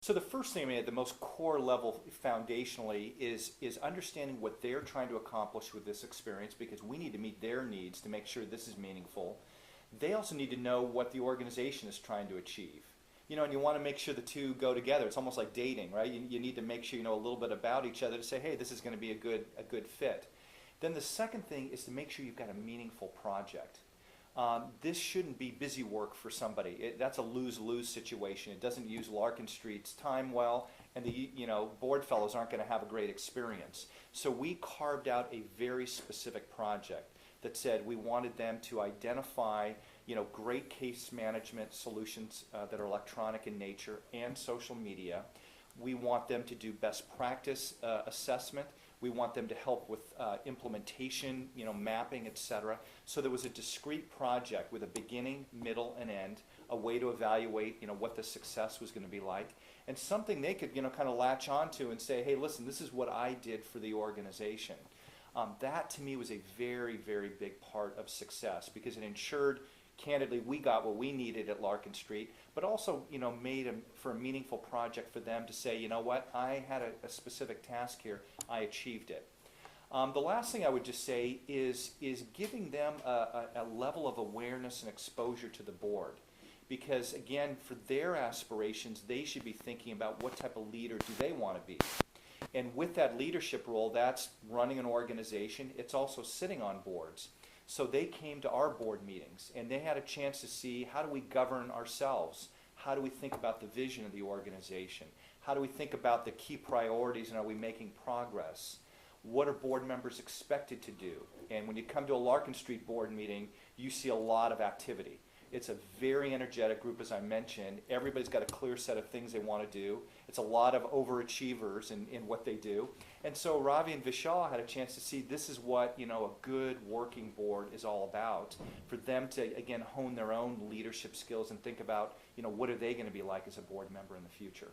So the first thing, I mean, at the most core level foundationally is understanding what they're trying to accomplish with this experience, because we need to meet their needs to make sure this is meaningful. They also need to know what the organization is trying to achieve. You know, and you want to make sure the two go together. It's almost like dating, right? You need to make sure you know a little bit about each other to say, hey, this is going to be a good fit. Then the second thing is to make sure you've got a meaningful project. This shouldn't be busy work for somebody. That's a lose-lose situation. It doesn't use Larkin Street's time well, and the board fellows aren't going to have a great experience. So we carved out a very specific project that said we wanted them to identify great case management solutions that are electronic in nature and social media. We want them to do best practice assessment. We want them to help with implementation, mapping, etc. So there was a discrete project with a beginning, middle, and end, a way to evaluate, what the success was going to be like, and something they could, kind of latch onto and say, hey, listen, this is what I did for the organization. That to me was a very, very big part of success, because it ensured, candidly, we got what we needed at Larkin Street, but also, made for a meaningful project for them to say, you know what, I had a specific task here, I achieved it. The last thing I would just say is giving them a level of awareness and exposure to the board. Because again, for their aspirations, they should be thinking about what type of leader do they want to be. And with that leadership role, that's running an organization. It's also sitting on boards. So they came to our board meetings, and they had a chance to see, how do we govern ourselves? How do we think about the vision of the organization? How do we think about the key priorities, and are we making progress? What are board members expected to do? And when you come to a Larkin Street board meeting, you see a lot of activity. It's a very energetic group, as I mentioned. Everybody's got a clear set of things they want to do. It's a lot of overachievers in what they do. And so Ravi and Vishal had a chance to see this is what a good working board is all about, for them to, again, hone their own leadership skills and think about what are they going to be like as a board member in the future.